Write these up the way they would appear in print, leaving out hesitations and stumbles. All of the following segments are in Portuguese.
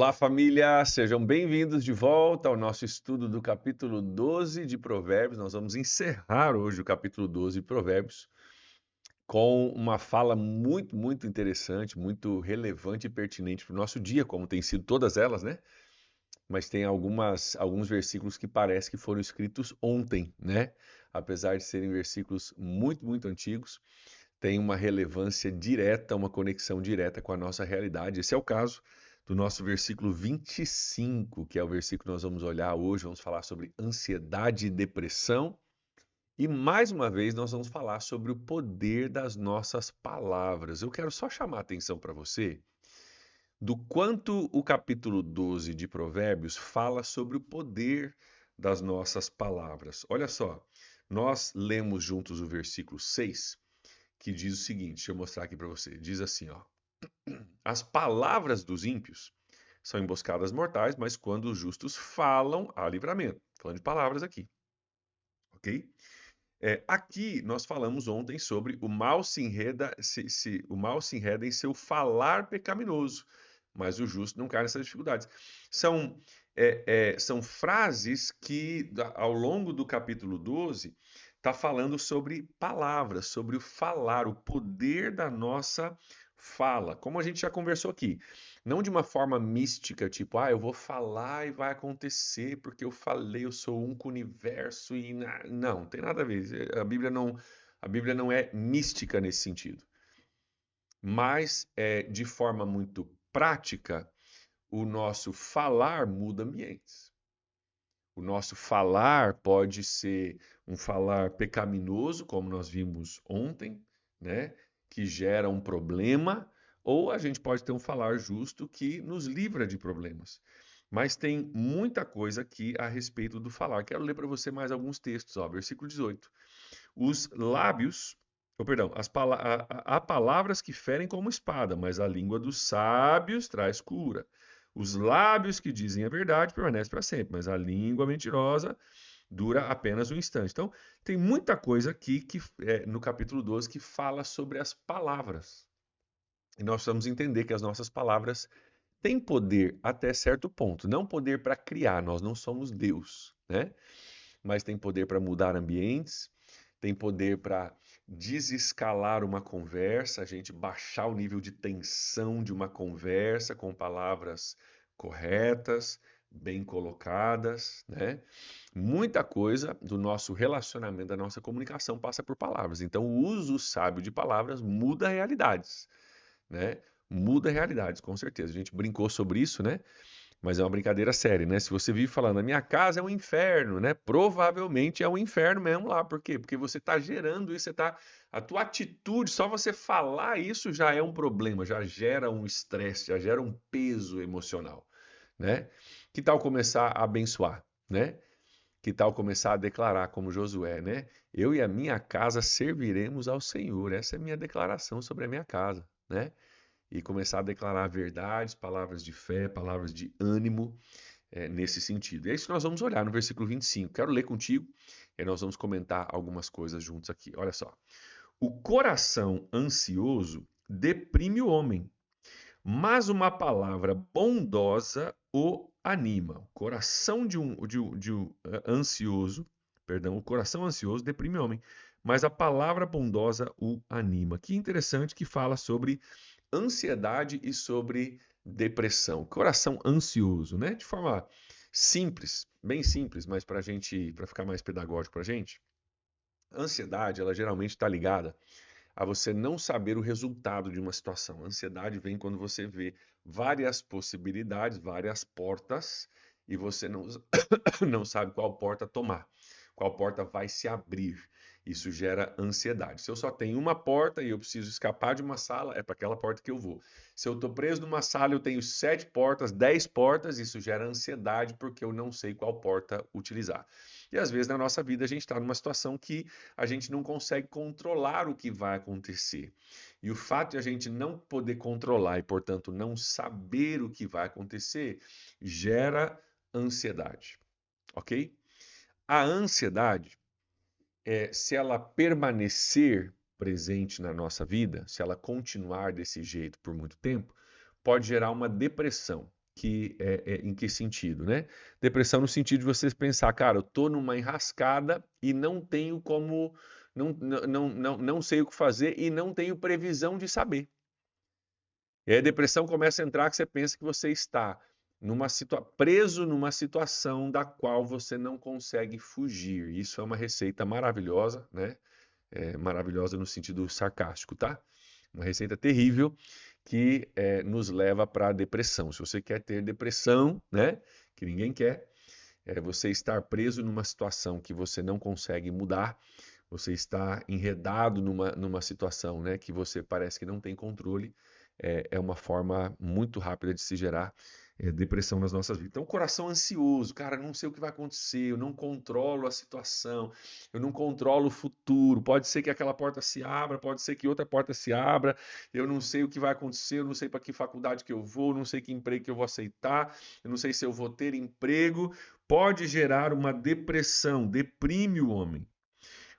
Olá, família! Sejam bem-vindos de volta ao nosso estudo do capítulo 12 de Provérbios. Nós vamos encerrar hoje o capítulo 12 de Provérbios com uma fala muito interessante, muito relevante e pertinente para o nosso dia, como tem sido todas elas, né? Mas tem alguns versículos que parece que foram escritos ontem, né? Apesar de serem versículos muito antigos, tem uma relevância direta, uma conexão direta com a nossa realidade. Esse é o caso do nosso versículo 25, que é o versículo que nós vamos olhar hoje. Vamos falar sobre ansiedade e depressão. E mais uma vez nós vamos falar sobre o poder das nossas palavras. Eu quero só chamar a atenção para você do quanto o capítulo 12 de Provérbios fala sobre o poder das nossas palavras. Olha só, nós lemos juntos o versículo 6, que diz o seguinte, deixa eu mostrar aqui para você. Diz assim, ó: As palavras dos ímpios são emboscadas mortais, mas quando os justos falam, há livramento. Falando de palavras aqui, ok? Aqui nós falamos ontem sobre o mal o mal se enreda em seu falar pecaminoso, mas o justo não cai nessas dificuldades. São frases que, ao longo do capítulo 12, está falando sobre palavras, sobre o falar, o poder da nossa fala. Como a gente já conversou aqui, não de uma forma mística, tipo, eu vou falar e vai acontecer porque eu falei, eu sou um com o universo e não tem nada a ver. A Bíblia não é mística nesse sentido, mas de forma muito prática, o nosso falar muda ambientes. O nosso falar pode ser um falar pecaminoso, como nós vimos ontem, né, que gera um problema, ou a gente pode ter um falar justo que nos livra de problemas. Mas tem muita coisa aqui a respeito do falar. Quero ler para você mais alguns textos, ó, versículo 18. Os lábios, perdão, há palavras que ferem como espada, mas a língua dos sábios traz cura. Os lábios que dizem a verdade permanecem para sempre, mas a língua mentirosa dura apenas um instante. Então, tem muita coisa aqui no capítulo 12 que fala sobre as palavras. E nós precisamos entender que as nossas palavras têm poder até certo ponto. Não poder para criar, nós não somos Deus, né? Mas tem poder para mudar ambientes, tem poder para desescalar uma conversa, a gente baixar o nível de tensão de uma conversa com palavras corretas, bem colocadas, né? Muita coisa do nosso relacionamento, da nossa comunicação passa por palavras. Então, o uso sábio de palavras muda realidades, né? Muda realidades, com certeza. A gente brincou sobre isso, né? Mas é uma brincadeira séria, né? Se você vive falando, a minha casa é um inferno, né? Provavelmente é um inferno mesmo lá. Por quê? Porque você está gerando isso, a tua atitude, só você falar isso já é um problema, já gera um estresse, já gera um peso emocional, né? Que tal começar a abençoar, né? Que tal começar a declarar como Josué, né? Eu e a minha casa serviremos ao Senhor. Essa é a minha declaração sobre a minha casa, né? E começar a declarar verdades, palavras de fé, palavras de ânimo nesse sentido. E é isso que nós vamos olhar no versículo 25. Quero ler contigo e nós vamos comentar algumas coisas juntos aqui. Olha só. O coração ansioso deprime o homem, mas uma palavra bondosa o anima. O coração ansioso, perdão, o coração ansioso deprime o homem, mas a palavra bondosa o anima. Que interessante que fala sobre ansiedade e sobre depressão. Coração ansioso, né? De forma simples, bem simples, mas para ficar mais pedagógico para a gente, a ansiedade, ela geralmente está ligada a você não saber o resultado de uma situação. A ansiedade vem quando você vê várias possibilidades, várias portas, e você não, não sabe qual porta tomar, qual porta vai se abrir. Isso gera ansiedade. Se eu só tenho uma porta e eu preciso escapar de uma sala, é para aquela porta que eu vou. Se eu estou preso numa sala e eu tenho 7 portas, 10 portas, isso gera ansiedade porque eu não sei qual porta utilizar. E às vezes na nossa vida a gente está numa situação que a gente não consegue controlar o que vai acontecer. E o fato de a gente não poder controlar e, portanto, não saber o que vai acontecer, gera ansiedade, ok? A ansiedade, se ela permanecer presente na nossa vida, se ela continuar desse jeito por muito tempo, pode gerar uma depressão, em que sentido, né? Depressão no sentido de você pensar, cara, eu tô numa enrascada e não tenho como, não sei o que fazer e não tenho previsão de saber. E aí a depressão começa a entrar que você pensa que você está preso numa situação da qual você não consegue fugir. Isso é uma receita maravilhosa, né? Maravilhosa no sentido sarcástico, tá? Uma receita terrível que nos leva para a depressão. Se você quer ter depressão, né? Que ninguém quer, você estar preso numa situação que você não consegue mudar, você está enredado numa situação, né, que você parece que não tem controle, é uma forma muito rápida de se gerar depressão nas nossas vidas. Então, coração ansioso, cara, não sei o que vai acontecer, eu não controlo a situação, eu não controlo o futuro, pode ser que aquela porta se abra, pode ser que outra porta se abra, eu não sei o que vai acontecer, eu não sei para que faculdade que eu vou, não sei que emprego que eu vou aceitar, eu não sei se eu vou ter emprego, pode gerar uma depressão, deprime o homem.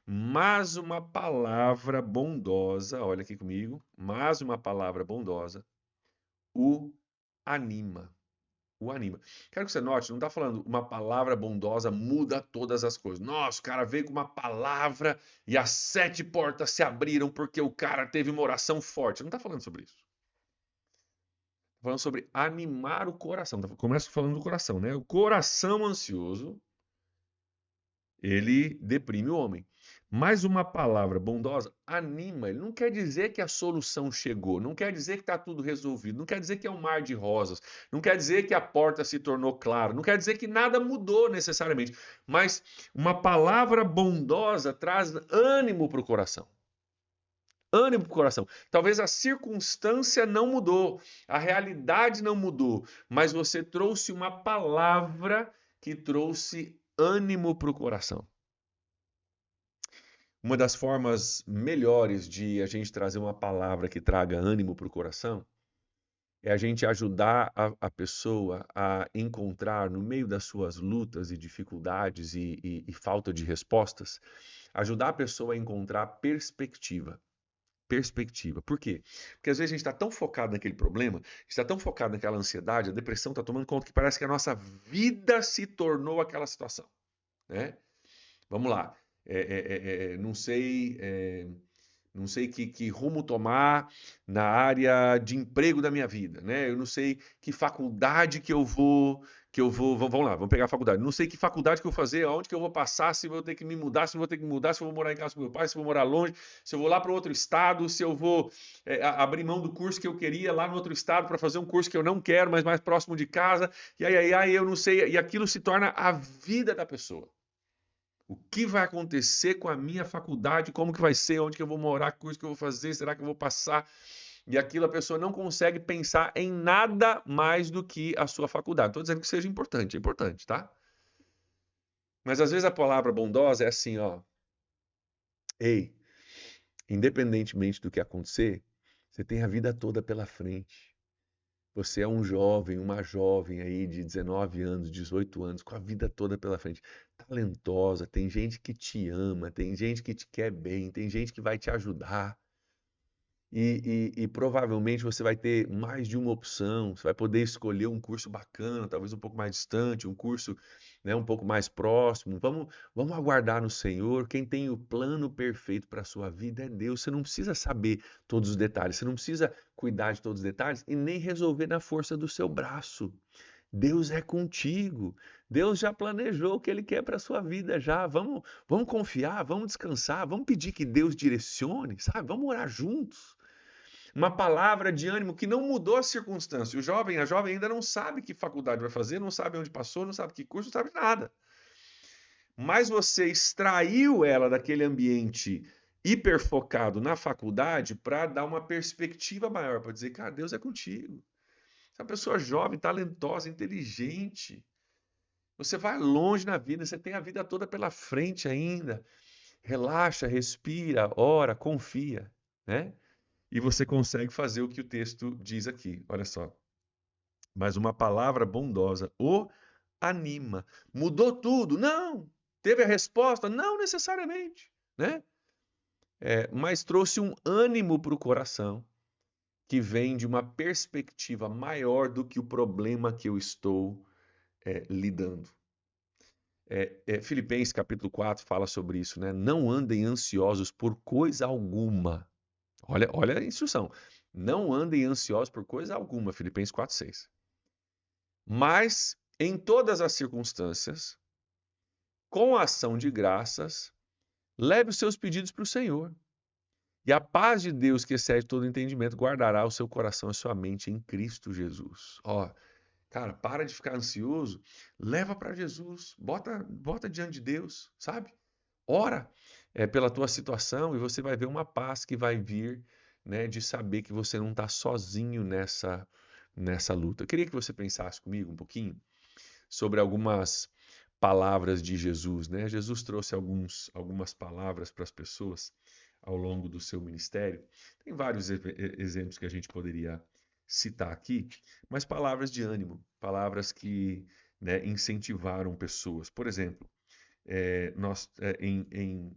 Mas uma palavra bondosa, olha aqui comigo, mas uma palavra bondosa o anima. O anima. Quero que você note, não está falando uma palavra bondosa muda todas as coisas. Nossa, o cara veio com uma palavra e as 7 portas se abriram porque o cara teve uma oração forte. Não está falando sobre isso. Está falando sobre animar o coração. Começa falando do coração, né? O coração ansioso, ele deprime o homem. Mas uma palavra bondosa anima. Ele não quer dizer que a solução chegou, não quer dizer que está tudo resolvido, não quer dizer que é um mar de rosas, não quer dizer que a porta se tornou clara, não quer dizer que nada mudou necessariamente. Mas uma palavra bondosa traz ânimo para o coração. Ânimo para o coração. Talvez a circunstância não mudou, a realidade não mudou, mas você trouxe uma palavra que trouxe ânimo para o coração. Uma das formas melhores de a gente trazer uma palavra que traga ânimo para o coração é a gente ajudar a pessoa a encontrar, no meio das suas lutas e dificuldades e falta de respostas, ajudar a pessoa a encontrar perspectiva. Perspectiva. Por quê? Porque às vezes a gente está tão focado naquele problema, está tão focado naquela ansiedade, a depressão está tomando conta que parece que a nossa vida se tornou aquela situação, né? Vamos lá. Não sei, não sei que rumo tomar na área de emprego da minha vida, né? Eu não sei que faculdade vamos lá, vamos pegar a faculdade. Não sei que faculdade que eu vou fazer, aonde que eu vou passar, se vou ter que me mudar, se vou ter que mudar, se eu vou morar em casa com meu pai, se eu vou morar longe, se eu vou lá para outro estado, se eu vou abrir mão do curso que eu queria lá no outro estado para fazer um curso que eu não quero, mas mais próximo de casa. E aí, eu não sei, e aquilo se torna a vida da pessoa. O que vai acontecer com a minha faculdade? Como que vai ser? Onde que eu vou morar? Que curso que eu vou fazer? Será que eu vou passar? E aquilo a pessoa não consegue pensar em nada mais do que a sua faculdade. Estou dizendo que seja importante, é importante, tá? Mas às vezes a palavra bondosa é assim, ó. Ei, independentemente do que acontecer, você tem a vida toda pela frente. Você é um jovem, uma jovem aí de 19 anos, 18 anos, com a vida toda pela frente, talentosa, tem gente que te ama, tem gente que te quer bem, tem gente que vai te ajudar. E provavelmente você vai ter mais de uma opção, você vai poder escolher um curso bacana, talvez um pouco mais distante, um curso, né, um pouco mais próximo. Vamos aguardar no Senhor. Quem tem o plano perfeito para a sua vida é Deus. Você não precisa saber todos os detalhes, você não precisa cuidar de todos os detalhes e nem resolver na força do seu braço. Deus é contigo. Deus já planejou o que Ele quer para a sua vida já. Vamos confiar, vamos descansar, vamos pedir que Deus direcione, sabe? Vamos orar juntos. Uma palavra de ânimo que não mudou a circunstância. A jovem ainda não sabe que faculdade vai fazer, não sabe onde passou, não sabe que curso, não sabe nada. Mas você extraiu ela daquele ambiente hiperfocado na faculdade para dar uma perspectiva maior, para dizer, cara, Deus é contigo. Você é uma pessoa jovem, talentosa, inteligente. Você vai longe na vida, você tem a vida toda pela frente ainda. Relaxa, respira, ora, confia, né? E você consegue fazer o que o texto diz aqui. Olha só. Mas uma palavra bondosa o anima. Mudou tudo? Não. Teve a resposta? Não necessariamente, né? Mas trouxe um ânimo para o coração. que vem de uma perspectiva maior do que o problema que eu estou lidando. Filipenses capítulo 4 fala sobre isso, né? Não andem ansiosos por coisa alguma. Olha a instrução. Não andem ansiosos por coisa alguma, Filipenses 4:6. Mas, em todas as circunstâncias, com a ação de graças, leve os seus pedidos para o Senhor. E a paz de Deus, que excede todo entendimento, guardará o seu coração e a sua mente em Cristo Jesus. Ó, cara, para de ficar ansioso, leva para Jesus, bota diante de Deus, sabe? Ora pela tua situação e você vai ver uma paz que vai vir, né, de saber que você não está sozinho nessa luta. Eu queria que você pensasse comigo um pouquinho sobre algumas palavras de Jesus, né? Jesus trouxe algumas palavras para as pessoas ao longo do seu ministério. Tem vários exemplos que a gente poderia citar aqui, mas palavras de ânimo, palavras que, né, incentivaram pessoas. Por exemplo, em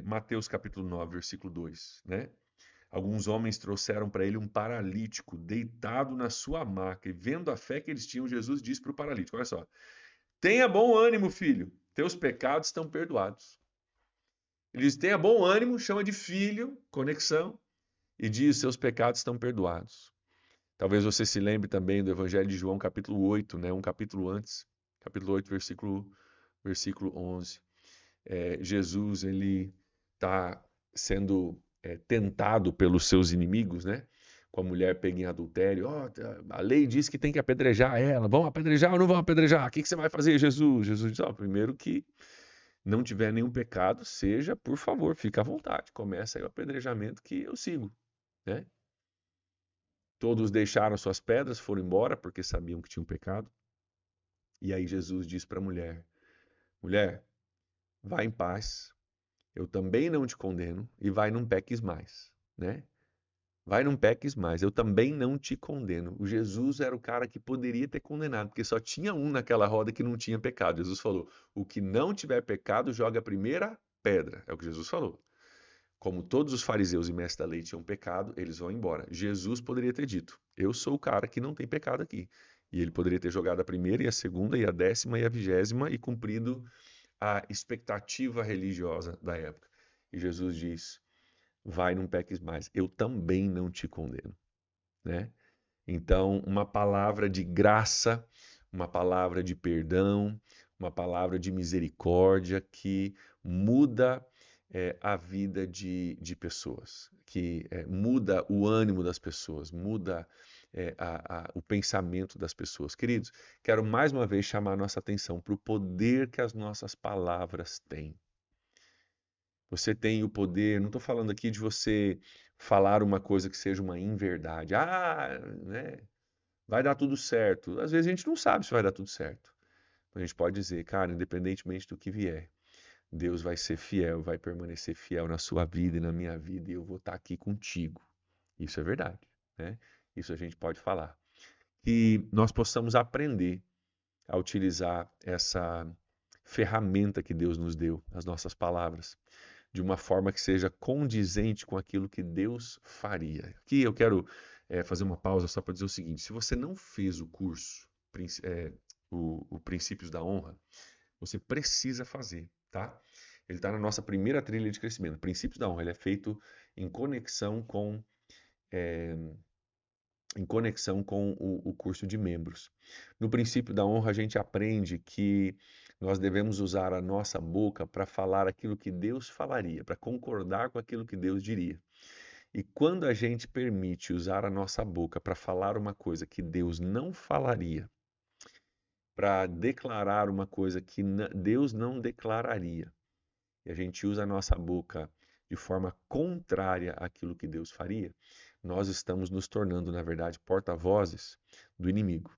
Mateus capítulo 9, versículo 2, né? Alguns homens trouxeram para ele um paralítico deitado na sua maca, e vendo a fé que eles tinham, Jesus disse para o paralítico: olha só, tenha bom ânimo, filho, teus pecados estão perdoados. Ele diz: tenha bom ânimo, chama de filho, conexão, e diz: seus pecados estão perdoados. Talvez você se lembre também do Evangelho de João, capítulo 8, né? Um capítulo antes, capítulo 8, versículo 11. Jesus, ele está sendo tentado pelos seus inimigos, né? Com a mulher pega em adultério. Oh, a lei diz que tem que apedrejar ela. Vão apedrejar ou não vão apedrejar? O que você vai fazer, Jesus? Jesus diz: primeiro que não tiver nenhum pecado, seja, por favor, fica à vontade. Começa aí o apedrejamento que eu sigo, né? Todos deixaram suas pedras, foram embora porque sabiam que tinham pecado. E aí Jesus diz para a mulher: mulher, vá em paz, eu também não te condeno, e vai, não peques mais, né? Vai, não peques mais, eu também não te condeno. O Jesus era o cara que poderia ter condenado, porque só tinha um naquela roda que não tinha pecado. Jesus falou: o que não tiver pecado, joga a primeira pedra. É o que Jesus falou. Como todos os fariseus e mestres da lei tinham pecado, eles vão embora. Jesus poderia ter dito: eu sou o cara que não tem pecado aqui. E ele poderia ter jogado a primeira e a segunda e a 10ª e a 20ª e cumprido a expectativa religiosa da época. E Jesus diz: vai, não peques mais, eu também não te condeno, né? Então, uma palavra de graça, uma palavra de perdão, uma palavra de misericórdia que muda a vida de pessoas, que muda o ânimo das pessoas, muda o pensamento das pessoas. Queridos, quero mais uma vez chamar a nossa atenção para o poder que as nossas palavras têm. Você tem o poder, não estou falando aqui de você falar uma coisa que seja uma inverdade. Né? Vai dar tudo certo. Às vezes a gente não sabe se vai dar tudo certo. A gente pode dizer, cara, independentemente do que vier, Deus vai ser fiel, vai permanecer fiel na sua vida e na minha vida, e eu vou estar aqui contigo. Isso é verdade, né? Isso a gente pode falar. Que nós possamos aprender a utilizar essa ferramenta que Deus nos deu, as nossas palavras, de uma forma que seja condizente com aquilo que Deus faria. Aqui eu quero fazer uma pausa só para dizer o seguinte: se você não fez o curso, o Princípios da Honra, você precisa fazer, tá? Ele está na nossa primeira trilha de crescimento. Princípios da Honra, ele é feito em conexão com o curso de membros. No princípio da honra, a gente aprende que nós devemos usar a nossa boca para falar aquilo que Deus falaria, para concordar com aquilo que Deus diria. E quando a gente permite usar a nossa boca para falar uma coisa que Deus não falaria, para declarar uma coisa que Deus não declararia, e a gente usa a nossa boca de forma contrária àquilo que Deus faria, nós estamos nos tornando, na verdade, porta-vozes do inimigo.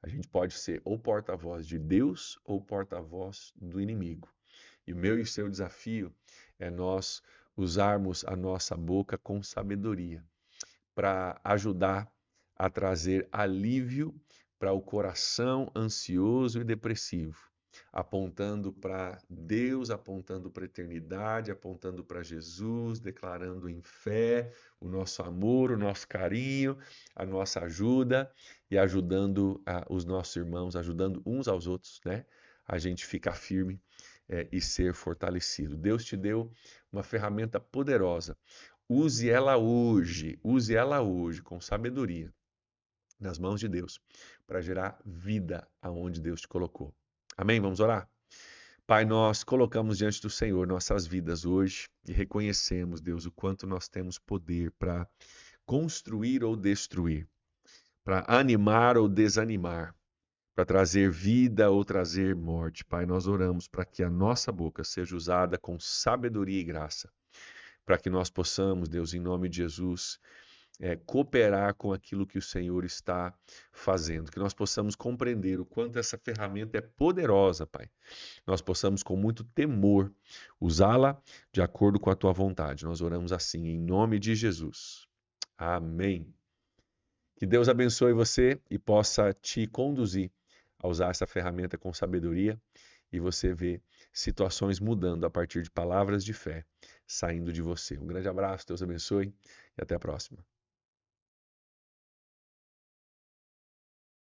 A gente pode ser ou porta-voz de Deus ou porta-voz do inimigo. E o meu e o seu desafio é nós usarmos a nossa boca com sabedoria para ajudar a trazer alívio para o coração ansioso e depressivo. apontando para Deus, apontando para a eternidade, apontando para Jesus, declarando em fé o nosso amor, o nosso carinho, a nossa ajuda e ajudando os nossos irmãos, ajudando uns aos outros, né? A gente ficar firme e ser fortalecido. Deus te deu uma ferramenta poderosa. Use ela hoje com sabedoria nas mãos de Deus para gerar vida aonde Deus te colocou. Amém? Vamos orar? Pai, nós colocamos diante do Senhor nossas vidas hoje e reconhecemos, Deus, o quanto nós temos poder para construir ou destruir, para animar ou desanimar, para trazer vida ou trazer morte. Pai, nós oramos para que a nossa boca seja usada com sabedoria e graça, para que nós possamos, Deus, em nome de Jesus, cooperar com aquilo que o Senhor está fazendo, que nós possamos compreender o quanto essa ferramenta é poderosa, Pai. Nós possamos, com muito temor, usá-la de acordo com a tua vontade. Nós oramos assim, em nome de Jesus. Amém. Que Deus abençoe você e possa te conduzir a usar essa ferramenta com sabedoria e você ver situações mudando a partir de palavras de fé saindo de você. Um grande abraço, Deus abençoe e até a próxima.